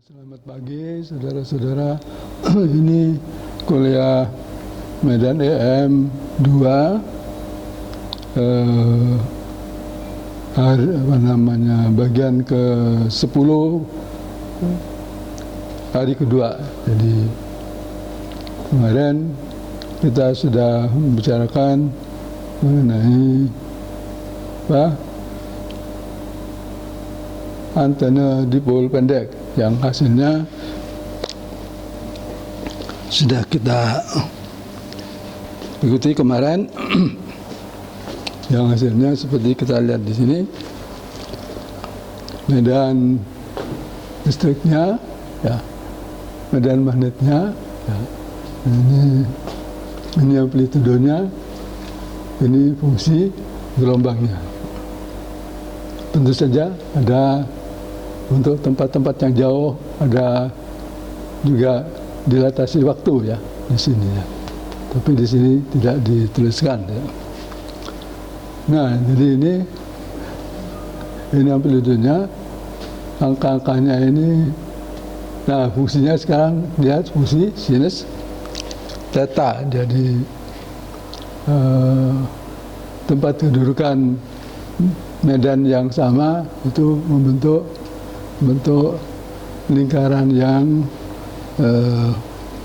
Selamat pagi saudara-saudara. Ini kuliah Medan EM 2 bagian ke-10 hari kedua. Jadi kemarin kita sudah membicarakan mengenai antena dipol pendek yang hasilnya sudah kita ikuti kemarin. Yang hasilnya seperti kita lihat di sini, medan listriknya, ya, medan magnetnya, ya. Ini amplitudonya, ini fungsi gelombangnya. Tentu saja ada untuk tempat-tempat yang jauh, ada juga dilatasi waktu ya di sini ya. Tapi di sini tidak dituliskan ya. Nah, jadi ini amplitudonya, angka-angkanya ini. Nah, fungsinya sekarang lihat fungsi sinus theta. Jadi tempat kedudukan medan yang sama itu membentuk lingkaran yang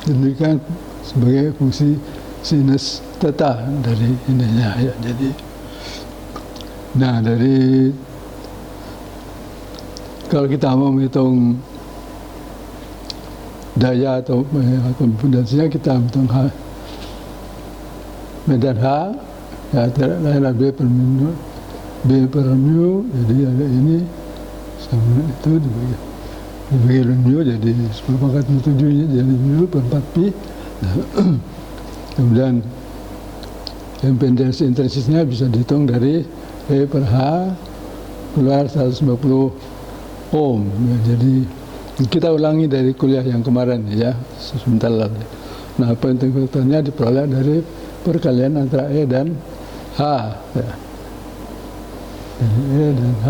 diberikan sebagai fungsi sinus theta dari ininya ya. Jadi kalau kita mau menghitung daya atau impedansinya, kita hitung medan H ya, tidak lain adalah B per mu, jadi ada ini sama itu dibagi mu, jadi 10 pangkat 7 nya jadi mu per 4 pi. Nah, kemudian impedansi intrinsisnya bisa dihitung dari E per H keluar 150 ohm ya. Jadi kita ulangi dari kuliah yang kemarin ya, sebentar lalu. Nah, pointing faktornya diperoleh dari perkalian antara E dan H ya. Jadi E dan H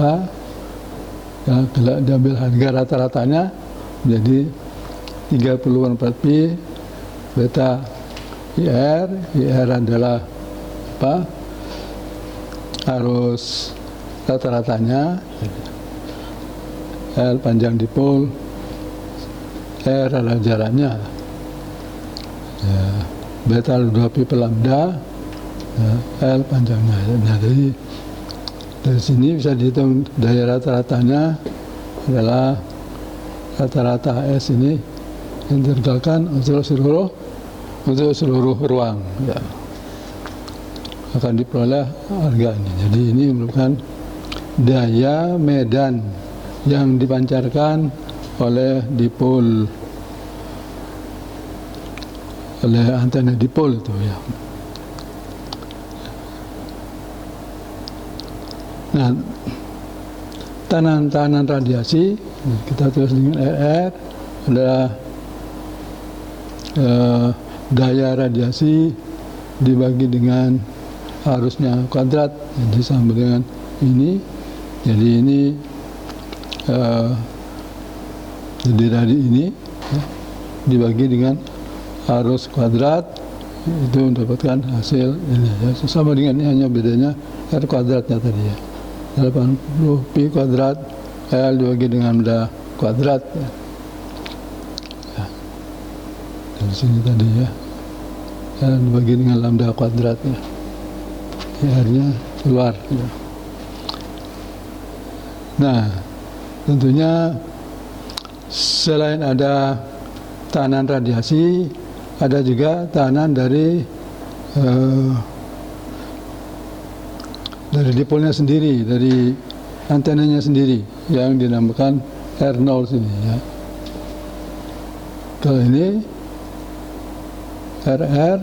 ya, kalau diambil harga rata-ratanya menjadi 30/4 pi beta IR. IR adalah arus rata-ratanya, L panjang dipol, R adalah jaraknya ya, beta 2 pi per lambda ya, L panjangnya. Nah, dari sini bisa dihitung daya rata-ratanya adalah rata-rata S ini integralkan untuk seluruh ruang ya, akan diperoleh harga ini. Jadi ini merupakan daya medan yang dipancarkan oleh dipol, oleh antena dipol itu ya. Nah, tahanan radiasi kita tulis dengan RR adalah daya radiasi dibagi dengan arusnya kuadrat, jadi sama dengan ini. Jadi ini jadi dari ini ya, dibagi dengan arus kuadrat, itu mendapatkan hasil ini ya, sama dengan ini, hanya bedanya R kuadratnya tadi ya, 80 pi kuadrat L dibagi dengan lambda kuadrat ya. Ya. Dari sini tadi ya, L dibagi dengan lambda kuadrat ya, R-nya keluar ya. Nah, tentunya selain ada tahanan radiasi, ada juga tahanan dari dipolnya sendiri, dari antenanya sendiri yang dinamakan R0 sini ya. Kalau ini RR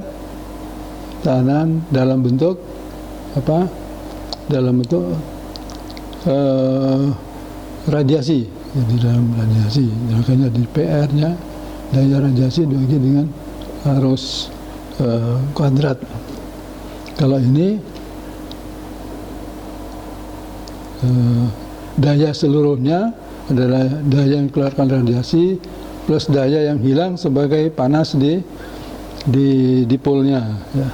tahanan dalam bentuk apa? Dalam bentuk radiasi. Jadi dalam radiasi, makanya di PR-nya daya radiasi dibagi dengan arus kuadrat. Kalau ini daya seluruhnya adalah daya yang dikeluarkan radiasi plus daya yang hilang sebagai panas di dipolnya. Ya.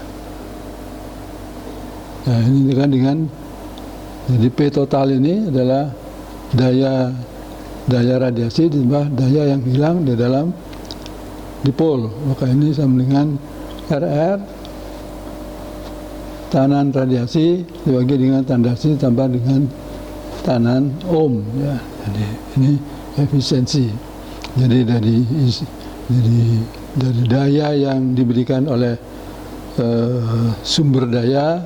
Nah, ini dengan jadi P total ini adalah daya radiasi ditambah daya yang hilang di dalam dipol. Maka ini sama dengan RR tekanan radiasi dibagi dengan radiasi ditambah dengan tekanan ohm, ya. Jadi ini efisiensi. Jadi dari daya yang diberikan oleh sumber daya,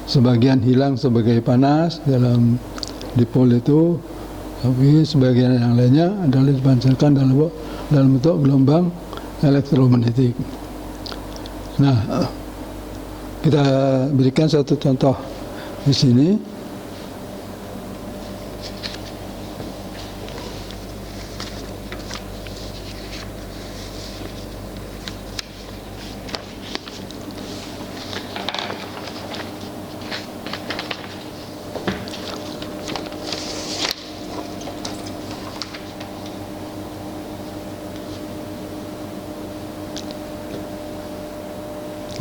sebagian hilang sebagai panas dalam dipol itu, tapi sebagian yang lainnya adalah dipancarkan dalam bentuk gelombang elektromagnetik. Nah, kita berikan satu contoh di sini.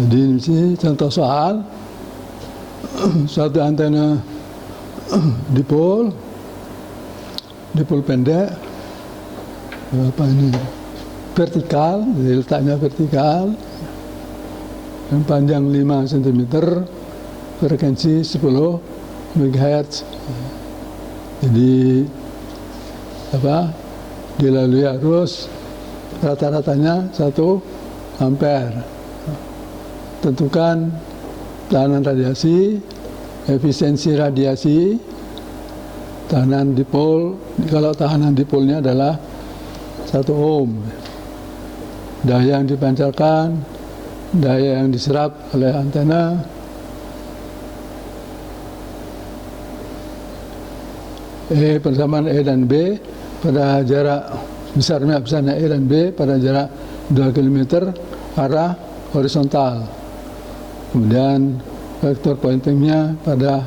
Jadi di sini contoh soal suatu antena dipol pendek, apa ini, vertikal, jadi letaknya vertikal, dan panjang 5 cm, frekuensi 10 MHz. Jadi dilalui arus rata-ratanya 1 ampere. Tentukan tekanan radiasi, efisiensi radiasi, tekanan dipol. Kalau tekanan dipolnya adalah 1 ohm, daya yang dipancarkan, daya yang diserap oleh antena, persamaan E dan B pada jarak besarnya E dan B pada jarak 2 km arah horizontal. Kemudian vektor pointingnya pada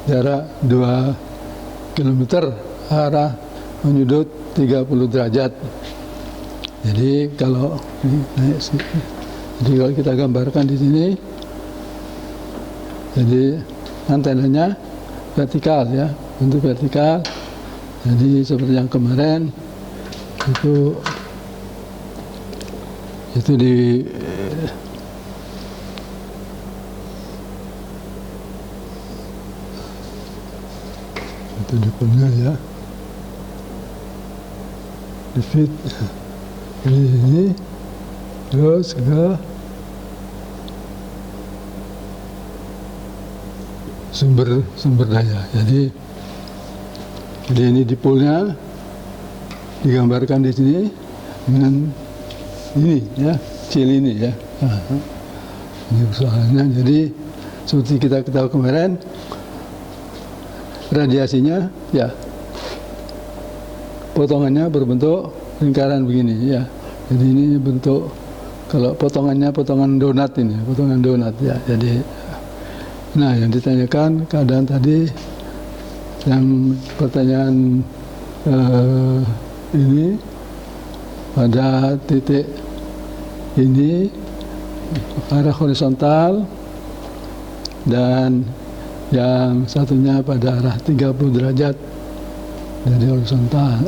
jarak 2 km arah menyudut 30 derajat. Jadi kalau kita gambarkan di sini, jadi antenanya vertikal, ya, bentuk vertikal. Jadi seperti yang kemarin itu itu dipolnya, ya, di fit ini terus ke sumber daya. Jadi ini dipolnya digambarkan di sini dengan ini, ya, kecil ini, ya. Ini persoalannya. Jadi seperti kita ketahui kemarin, radiasinya, ya, potongannya berbentuk lingkaran begini, ya. Jadi ini bentuk, kalau potongannya potongan donat ini, potongan donat, ya. Jadi, nah, yang ditanyakan keadaan tadi, yang pertanyaan ini pada titik ini arah horizontal dan yang satunya pada arah 30 derajat dari horizontal.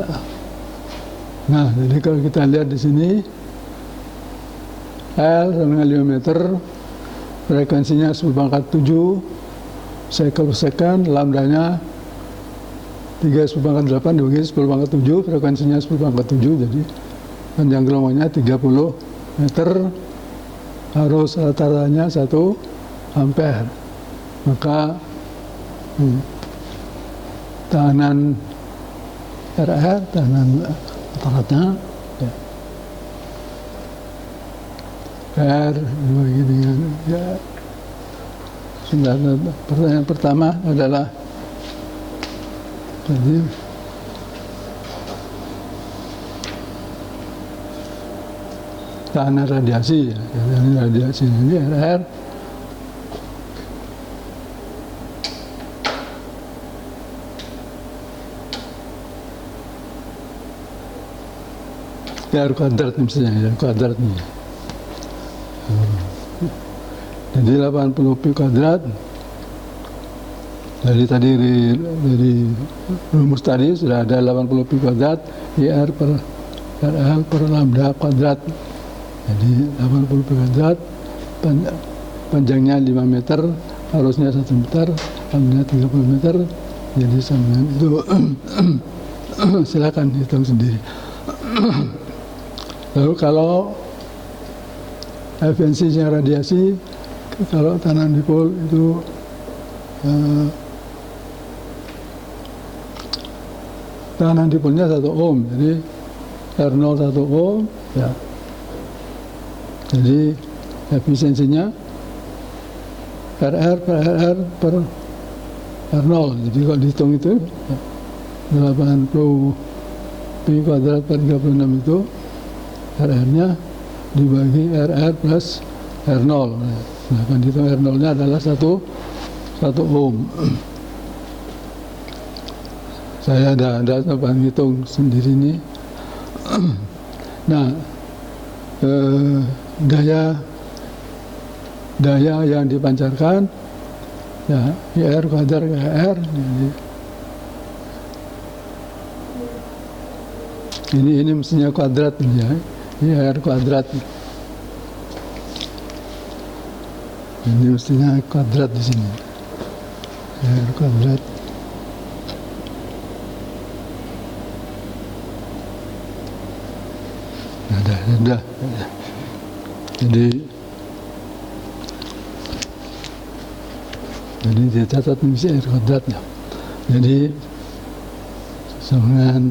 Nah, jadi kalau kita lihat di sini, L sama 5 meter, frekuensinya 10⁻⁷ cycle per second, lambdanya 3/8 dibagi 10⁻⁷, frekuensinya 10⁻⁷, jadi panjang gelombangnya 30 meter, arus rata-ratanya 1 ampere. Maka tekanan RR, tekanan rata-ratanya, ya, R dibagi dengan, ya, pertanyaan pertama adalah jadi tekanan radiasi, ya, tekanan radiasi ini RR R kuadrat misalnya, ya, kuadrat nih. Jadi 80 pi kuadrat dari rumus tadi sudah ada 80 pi kuadrat IR per RL per lambda kuadrat. Jadi 80 pi kuadrat panjangnya 5 meter, arusnya 1 meter, lambdanya 30 meter. Jadi sama itu silakan hitung sendiri. Lalu kalau efisiensi radiasi, kalau tanaman dipol itu tanaman dipolnya 1 ohm, jadi R0 1 ohm, ya. Jadi efisiensinya RR per RR per R0. Jadi kalau dihitung itu 80 pi kuadrat per 36 itu RR-nya dibagi RR plus R0. Nah, kan dihitung R0-nya adalah 1 ohm. Saya ada coba hitung sendiri ini. Nah, daya yang dipancarkan ya IR kuadrat KR. Ini mestinya kuadrat ya. IR kuadrat. Ini mestinya kuadrat di sini. IR kuadrat. Ada. Jadi dicatat mesti R kuadratnya. Jadi sama dengan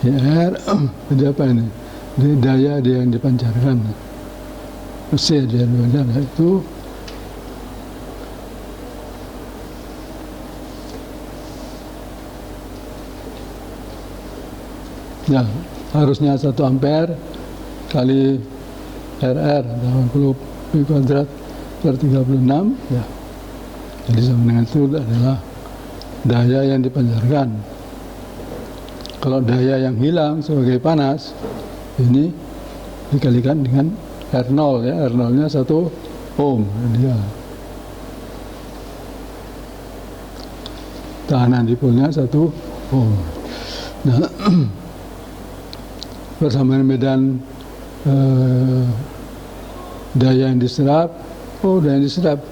IR ada apa ini? Ini daya yang dipancarkan. C dia itu ya harusnya 1 ampere kali RR 80 pi kuadrat per 36 ya. Jadi sama dengan itu adalah daya yang dipancarkan. Kalau daya yang hilang sebagai panas ini dikalikan dengan R0 ya, R0-nya 1 ohm. Jadi ya, tahanan dipolnya 1 ohm. Nah, persamaan medan daya yang diserap, daya yang diserap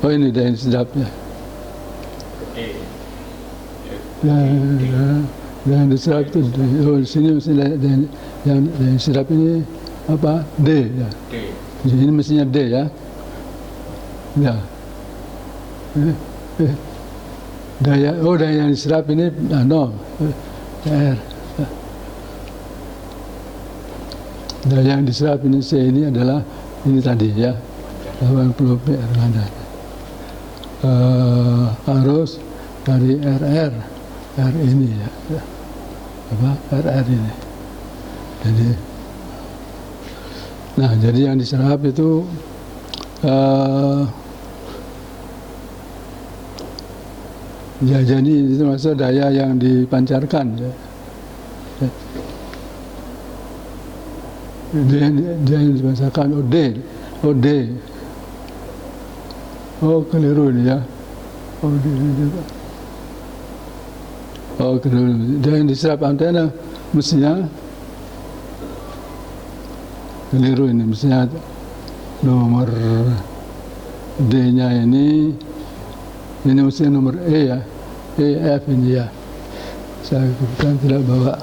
ini daya yang diserap ya. Daya yang diserap itu di sini mesti daya yang diserap ini apa? D ya. Ini mestinya D ya. Ya. Daya yang diserap ini R. Daya yang diserap ini C ini adalah ini tadi ya 80 pi R kuadrat. Arus dari RR ini ya. Apa? RR ini. Jadi yang diserap itu ya, jadi itu maksud daya yang dipancarkan ya. Dia yang dipancarkan D. Keliru ini ya. Keliru. Dia yang diserap antena mestinya keliru ini, mestinya nomor D-nya ini mestinya nomor E ya, EF ini ya. Saya kebetulan tidak bawa.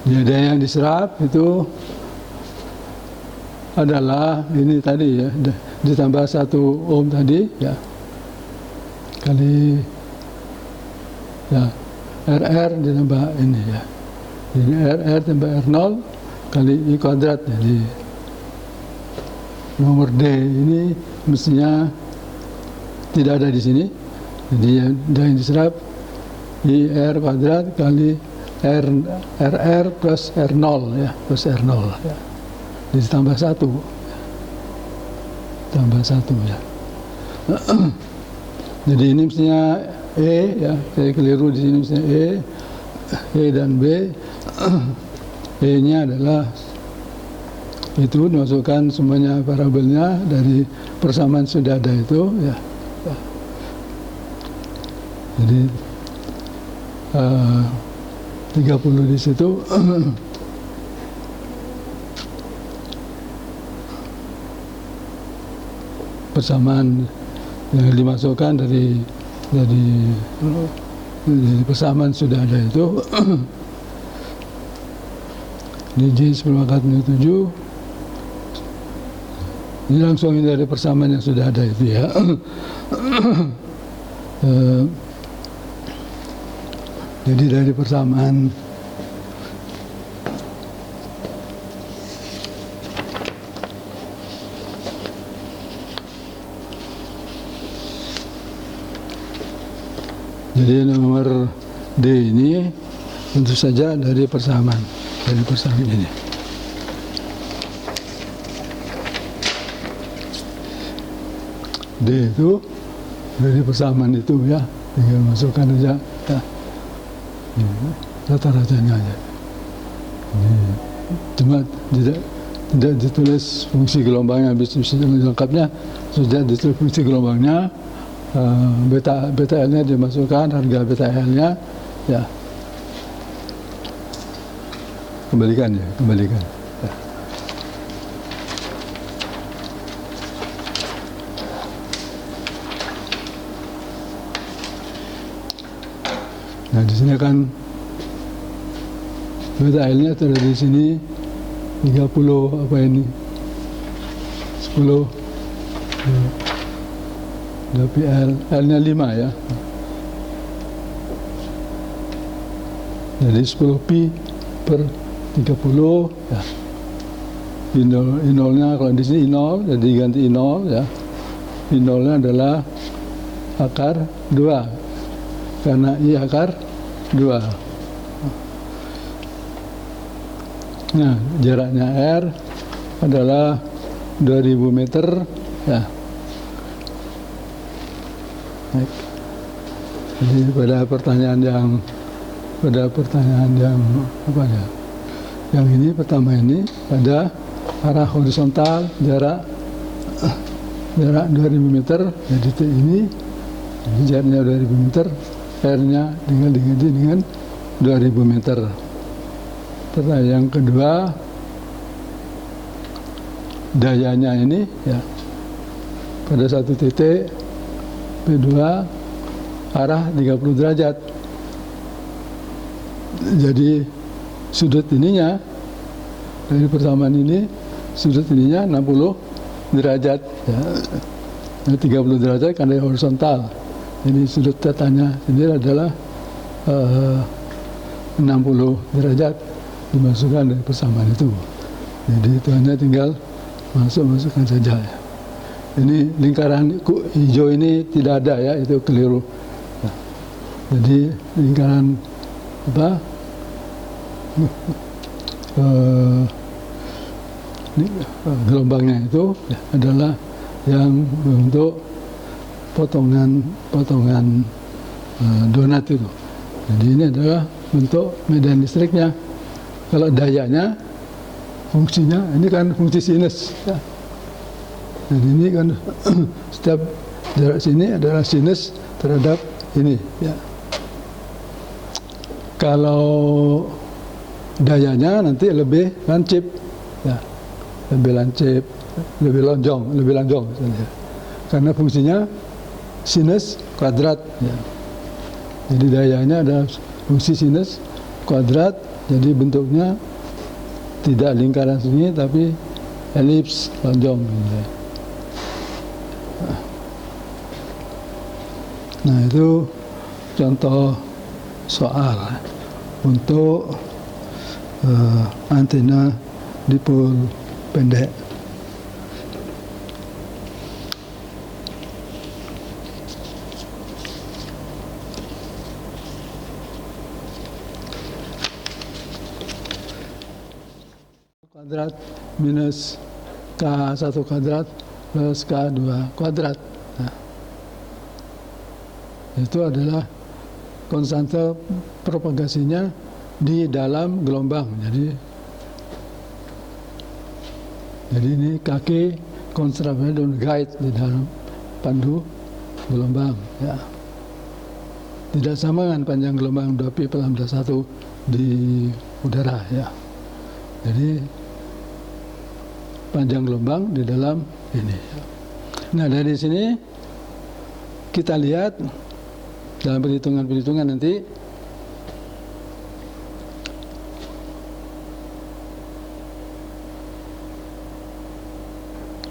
Ya, daya yang diserap itu adalah ini tadi ya, ditambah 1 ohm tadi ya, kali ya RR ditambah ini ya. Jadi RR tambah R0 kali I kuadrat. Jadi nomor D ini mestinya tidak ada di sini. Jadi yang diserap IR kuadrat kali RR plus R0 ya, plus R0 ya. Ditambah 1. tambah 1 ya. Jadi ini mestinya E ya, saya keliru di sini mestinya E dan B. E-nya adalah itu dimasukkan semuanya parabelnya dari persamaan sudah ada itu ya. Jadi 30 di situ. Persamaan yang dimasukkan dari persamaan sudah ada itu. Ini J seperempat minus 7. Ini langsung dari persamaan yang sudah ada itu ya. Jadi dari persamaan jadi nomor D ini tentu saja dari persamaan ini. D itu dari persamaan itu ya, tinggal masukkan aja ya. Rata-ratanya aja. Cuma tidak ditulis fungsi gelombangnya, habis lengkapnya sudah ditulis fungsi gelombangnya, beta L-nya dimasukkan, harga beta L-nya ya. Kembalikan. Ya. Nah di sini kan beta L-nya ada di sini 30 apa ini 10 tapi L-nya 5 ya. Jadi 10 pi per 30 ya. I0-nya kalau di sini I0 jadi ganti I0 ya. I0-nya adalah akar 2 karena I akar 2. Nah, jaraknya R adalah 2000 meter ya. Baik. Jadi pada pertanyaan yang apa ya? Yang ini pertama ini pada arah horizontal jarak 2000 meter. Jadi ini jaraknya 2000 meter, R-nya tinggal diganti dengan 2000 meter. Pertanyaan yang kedua, dayanya ini ya pada satu titik P2 arah 30 derajat. Jadi sudut ininya dari persamaan ini, sudut ininya 60 derajat ya. 30 derajat kan dari horizontal. Jadi sudut tetanya ini adalah 60 derajat dimasukkan dari persamaan itu. Jadi itu hanya tinggal masukkan saja ya. Ini lingkaran hijau ini tidak ada ya, itu keliru. Nah, jadi lingkaran apa? Gelombangnya itu ya, adalah yang bentuk potongan donat itu. Jadi ini adalah bentuk medan listriknya. Kalau dayanya, fungsinya ini kan fungsi sinus. Ya. Dan ini kan setiap jarak sini adalah sinus terhadap ini. Ya. Kalau dayanya nanti lebih lancip, ya. lebih lancip, lebih lonjong misalnya. Karena fungsinya sinus kuadrat. Ya. Jadi dayanya adalah fungsi sinus kuadrat. Jadi bentuknya tidak lingkaran sini tapi elips lonjong. Ya. Nah itu contoh soal untuk antena dipol pendek. Kuadrat minus K1 kuadrat plus K2 kuadrat. Nah, itu adalah konstanta propagasinya di dalam gelombang. Jadi ini kaki konstanta dan guide di dalam pandu gelombang. Ya. Tidak sama dengan panjang gelombang 2pi per lambda 1 di udara. Ya. Jadi panjang gelombang di dalam ini. Nah, dari sini kita lihat dalam perhitungan nanti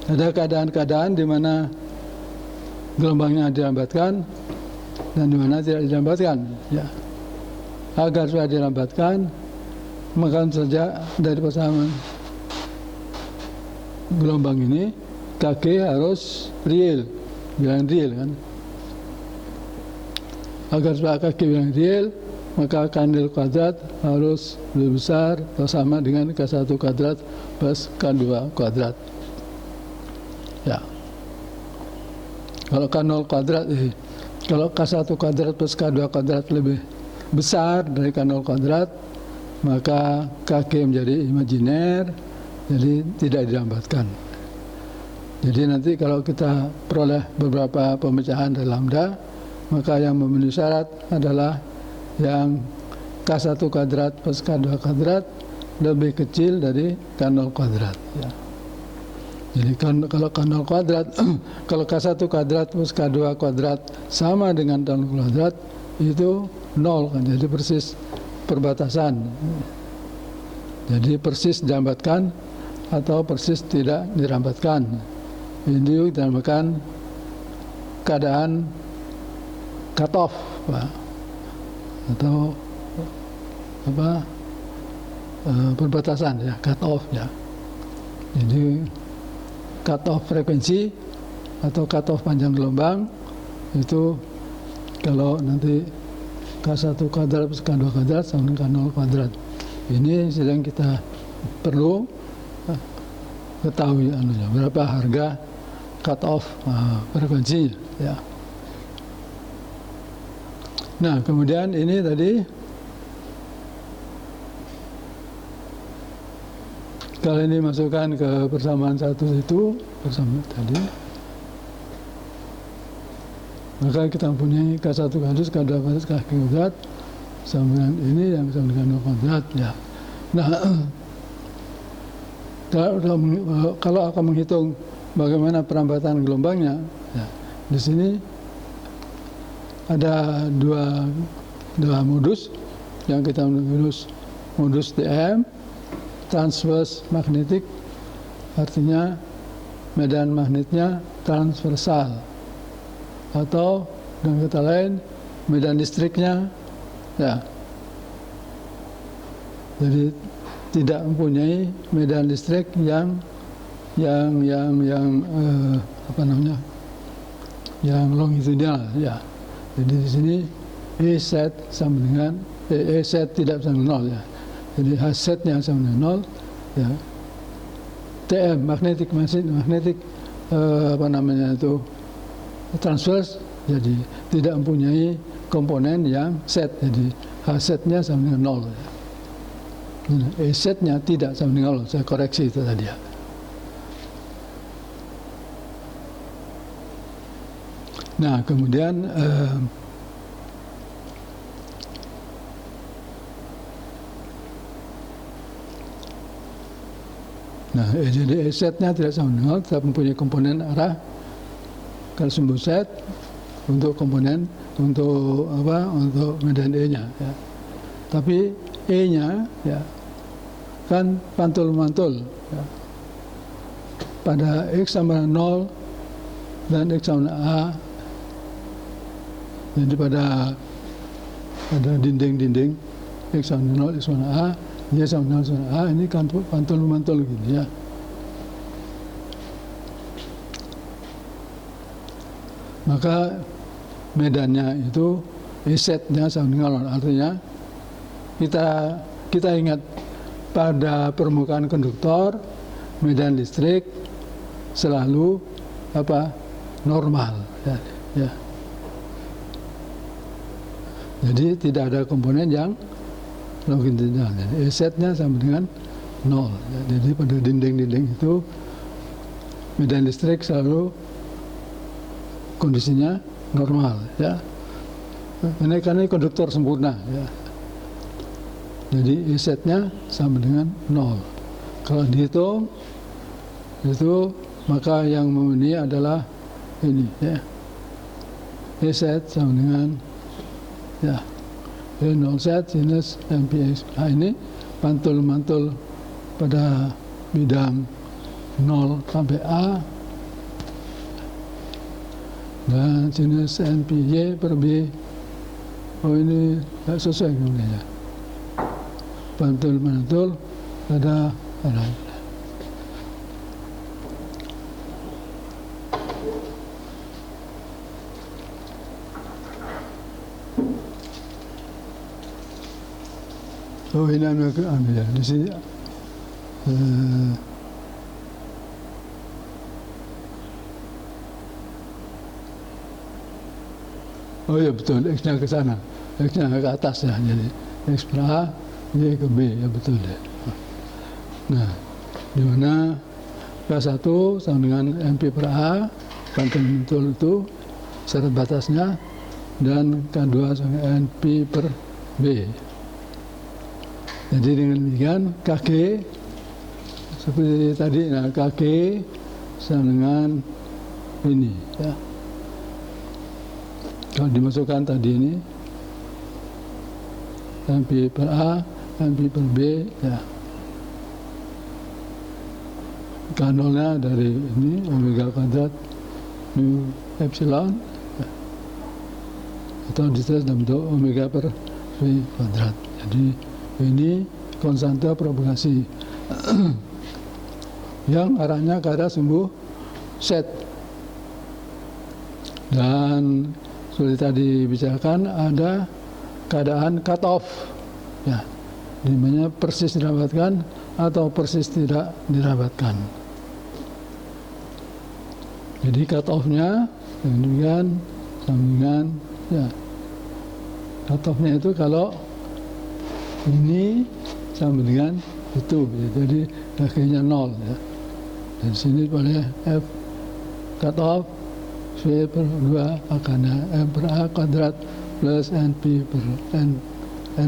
ada keadaan-keadaan di mana gelombangnya dilambatkan dan di mana tidak dilambatkan. Ya. Agar supaya dilambatkan, maka saja dari persamaan gelombang ini kaki harus real, bilangan real kan. Agar supaya kaki bilangan real, maka K0 kuadrat harus lebih besar atau sama dengan K1 kuadrat plus K2 kuadrat. Ya. Kalau K0 kuadrat, kalau K1 kuadrat plus K2 kuadrat lebih besar dari K0 kuadrat, maka KK menjadi imajiner, jadi tidak dilambatkan. Jadi nanti kalau kita peroleh beberapa pemecahan dari lambda, maka yang memenuhi syarat adalah yang K1 kuadrat plus K2 kuadrat lebih kecil dari K0 kuadrat. Ya. Jadi kalau K0 kuadrat, kalau K1 kuadrat plus K2 kuadrat sama dengan K0 kuadrat, itu 0 kan, jadi persis perbatasan. Jadi persis dilambatkan atau persis tidak dilambatkan. Ini dinamakan keadaan cut off, Pak. Atau apa, perbatasan ya, cut off ya. Jadi cut off frekuensi atau cut off panjang gelombang itu kalau nanti K1 kuadrat plus K2 kuadrat sama dengan K0 kuadrat. Ini sedang kita perlu ketahui berapa harga cut off frekuensi ya. Nah, kemudian ini tadi kalau ini masukkan ke persamaan satu itu, persamaan tadi, maka kita mempunyai K1 kuadrat, K2 kuadrat, K kuadrat sama dengan ini yang sama dengan 0 kuadrat ya. Nah, kalau akan menghitung bagaimana perambatan gelombangnya, ya, di sini ada dua modus yang kita modus TM, transverse magnetic, artinya medan magnetnya transversal, atau dengan kata lain medan listriknya ya, jadi tidak mempunyai medan listrik yang longitudinal ya. Jadi di sini E set sama dengan E set tidak sama dengan 0 ya. Jadi H setnya sama dengan 0 ya. TM magnetic transverse, jadi tidak mempunyai komponen yang set, jadi H setnya sama dengan 0 ya. E setnya tidak sama dengan 0, saya koreksi itu tadi ya. Nah, kemudian jadi E setnya tidak sama dengan 0, tetap mempunyai komponen arah kalau sumbu set untuk komponen untuk medan E-nya ya. Tapi E-nya ya kan pantul-mantul ya. Pada X sama 0 dan X sama A, jadi pada dinding-dinding X sama 0, X sama A, Y sama 0 sama A, ini kan pantul-mantul gini ya. Maka medannya itu E setnya sama dengan 0, artinya kita ingat pada permukaan konduktor medan listrik selalu normal, ya. Jadi tidak ada komponen yang longitudinal. Jadi Z-nya sama dengan 0. Ya. Jadi pada dinding-dinding itu medan listrik selalu kondisinya normal, ya. Ini karena konduktor sempurna, ya. Jadi Z-nya sama dengan 0. Kalau dihitung itu maka yang memenuhi adalah ini, ya. Z sama dengan, ya, 0Z sinus MPX. Nah, ini mantul-mantul pada bidang 0 sampai A, dan sinus NPY per B. Oh, ini tidak sesuai kemudiannya. Mantul-mantul pada oh, ini ya, di sini oh ya betul, X-nya ke sana, X-nya ke atas, ya. Jadi X per A, Y ke B, ya betul deh. Nah, di mana K1 sama dengan MP per A, mantul itu syarat batasnya, dan K2 sama dengan NP per B. Jadi dengan demikian KG seperti tadi, nah KG sama dengan ini, ya. Kalau dimasukkan tadi ini MP per A, MP per B, ya. K0-nya dari ini omega kuadrat mu epsilon, ya. Atau ditulis dalam bentuk omega per V kuadrat. Jadi ini konstanta propagasi yang arahnya ke arah sumbu Z. Dan seperti tadi bicarakan, ada keadaan cut off, ya, dimana persis dirapatkan atau persis tidak dirapatkan. Jadi cut off-nya dengan sambungan, ya, cut off-nya itu kalau ini sama dengan itu, ya. Jadi akhirnya 0, ya. Dan sini boleh F cut off V per 2 akarnya M per A kuadrat plus NP per N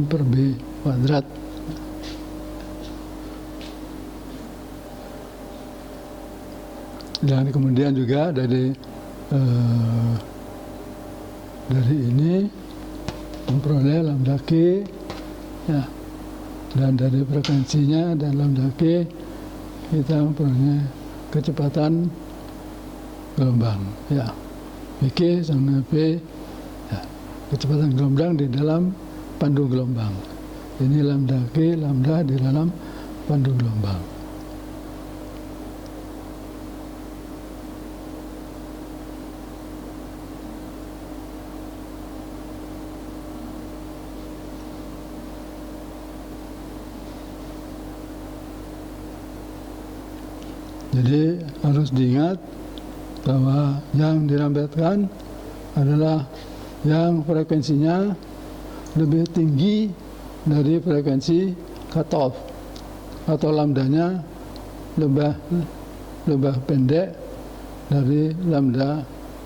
per B kuadrat. Dan kemudian juga dari ini memperoleh lambda K, ya. Dan dari frekuensinya dan lambda K kita memperoleh kecepatan gelombang, ya. Vk sama V, ya, kecepatan gelombang di dalam pandu gelombang. Ini lambda K, lambda di dalam pandu gelombang. Jadi harus diingat bahwa yang dirapatkan adalah yang frekuensinya lebih tinggi dari frekuensi cutoff, atau lambdanya lebih pendek dari lambda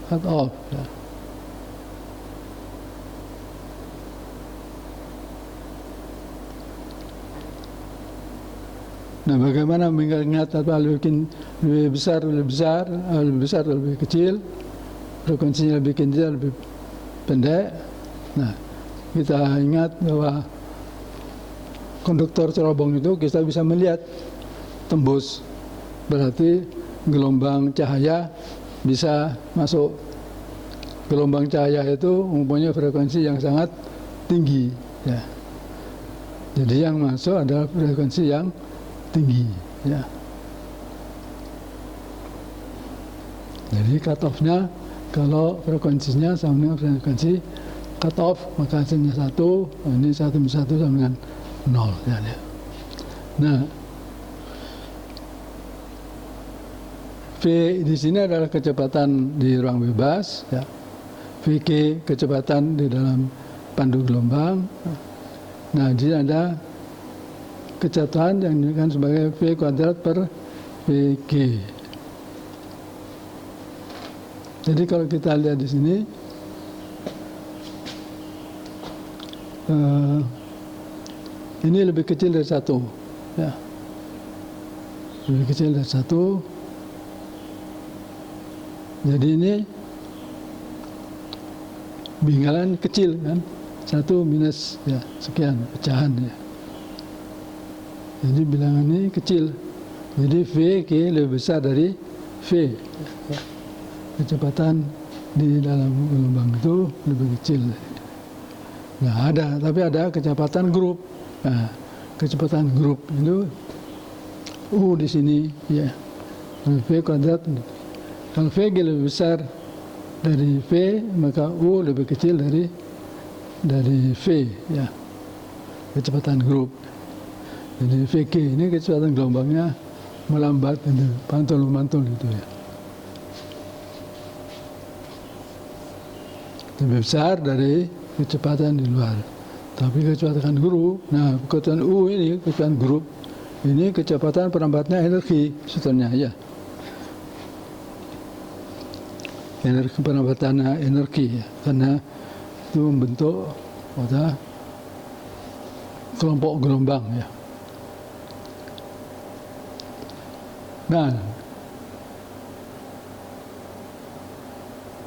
cutoff, ya. Nah, bagaimana mengingat apa lebih besar, lebih kecil, frekuensinya lebih kecil, lebih pendek. Nah, kita ingat bahwa konduktor cerobong itu kita bisa melihat tembus, berarti gelombang cahaya bisa masuk. Gelombang cahaya itu mempunyai frekuensi yang sangat tinggi, ya. Jadi yang masuk adalah frekuensi yang tinggi, ya. Jadi cut-off-nya kalau frekuensinya sama dengan frekuensi cut-off, maka hasilnya 1, ini 1 sama dengan 0, ya. Nah, V di sini adalah kecepatan di ruang bebas, ya. Vk kecepatan di dalam pandu gelombang. Nah, di sini ada kecepatan yang diberikan sebagai V kuadrat per Vk. Jadi kalau kita lihat di sini, ini lebih kecil dari 1, ya. Lebih kecil dari 1. Jadi ini bingkalan kecil kan, 1 minus ya sekian pecahan ya. Jadi bilangan ini kecil. Jadi Vk lebih besar dari V. Ya. Kecepatan di dalam gelombang itu lebih kecil. Nah, tapi ada kecepatan grup. Nah, kecepatan grup itu U di sini ya. V kuadrat. Kalau Vg lebih besar dari V, maka U lebih kecil dari V ya. Kecepatan grup. Jadi Vk ini kecepatan gelombangnya melambat itu, mantul itu ya. Lebih besar dari kecepatan di luar. Tapi kecepatan grup, nah kecepatan U ini, kecepatan grup, ini kecepatan perambatnya energi sebetulnya ya. Energi perambatan energi ya, karena itu membentuk kelompok gelombang ya.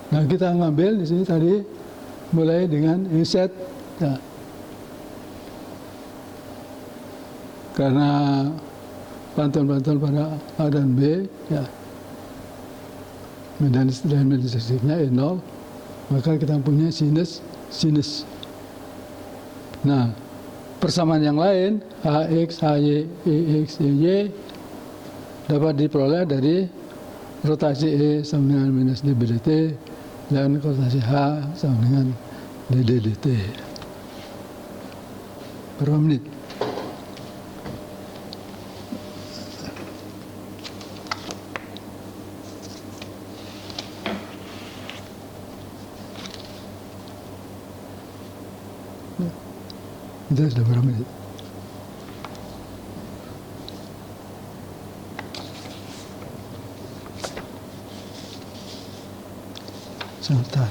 Nah kita ngambil di sini tadi mulai dengan inset ya. Karena pantun-pantun pada A dan B ya, medan listriknya E0, maka kita punya sinus. Nah, persamaan yang lain Hx, Hy, Ex, Ey dapat diperoleh dari rotasi E sama dengan minus dBdt dan rotasi H sama dengan ddt per menit. Itu sudah berapa menit? Sebentar.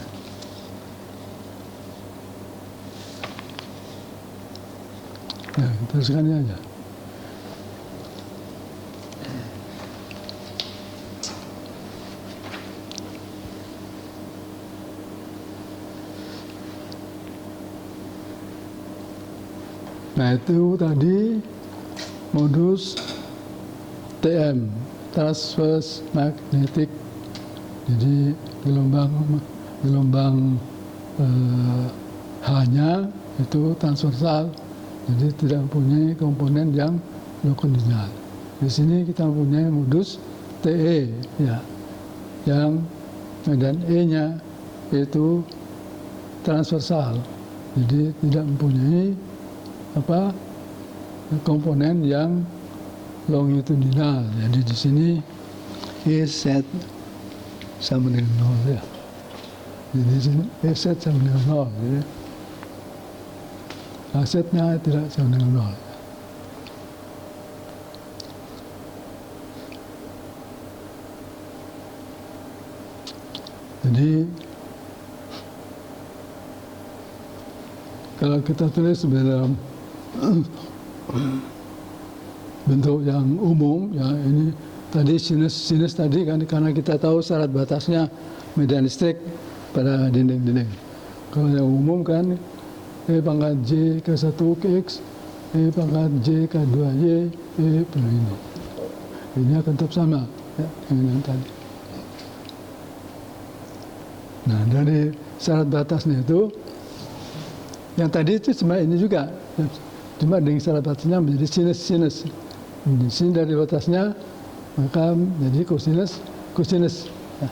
Nah, teruskan aja. Nah itu tadi modus TM, transverse magnetic. Jadi gelombang H-nya itu transversal, jadi tidak mempunyai komponen yang longitudinal. Di sini kita mempunyai modus TE, ya, yang medan E-nya itu transversal, jadi tidak mempunyai komponen yang longitudinal. Jadi di sini E set sama dengan 0 ya. Jadi di sini E set sama dengan 0. Jadi asetnya tidak sama dengan 0. Jadi kalau kita tulis dalam bentuk yang umum ya, ini tadi sinus tadi kan, karena kita tahu syarat batasnya medan listrik pada dinding-dinding. Kalau yang umum kan E pangkat J ke 1 ke X, E pangkat J ke 2Y, E per ini. Ini akan tetap sama ya, dengan tadi. Nah dari syarat batasnya itu, yang tadi itu cuma ini juga, cuma dengan syarat batasnya menjadi sinus. Di sini dari batasnya maka menjadi kosinus. Ya.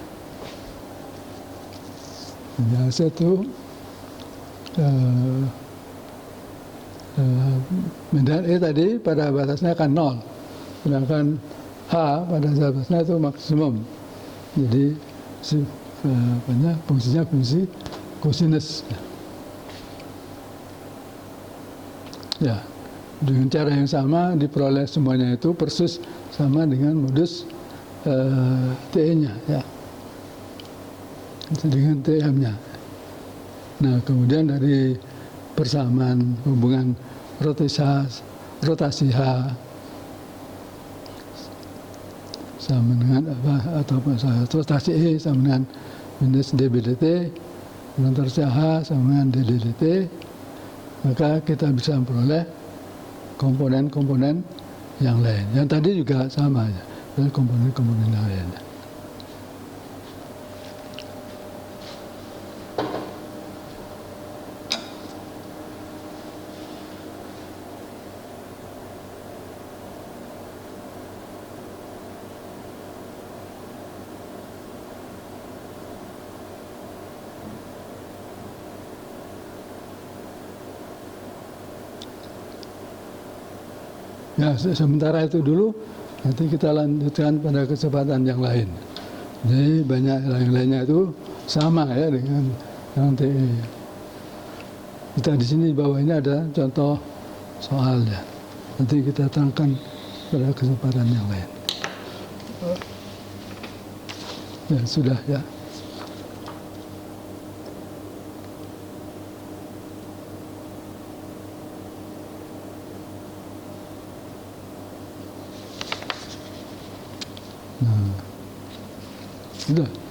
Biasa itu medan E tadi pada batasnya akan 0, sedangkan H pada batasnya itu maksimum. Jadi fungsinya fungsi cosinus. Ya, dengan cara yang sama diperoleh semuanya itu persis sama dengan modus TE-nya, ya, dengan TM-nya. Nah, kemudian dari persamaan hubungan rotasi H sama dengan apa, atau rotasi E sama dengan minus dBdt, rotasi H sama dengan dDdt, maka kita bisa memperoleh komponen-komponen yang lain. Yang tadi juga sama ya, komponen-komponen yang lain. Ya, sementara itu dulu, nanti kita lanjutkan pada kesempatan yang lain. Jadi banyak yang lainnya itu sama ya dengan yang TE. Kita di sini di bawah ini ada contoh soalnya. Nanti kita terangkan pada kesempatan yang lain. Ya, sudah ya. Nah, sudah.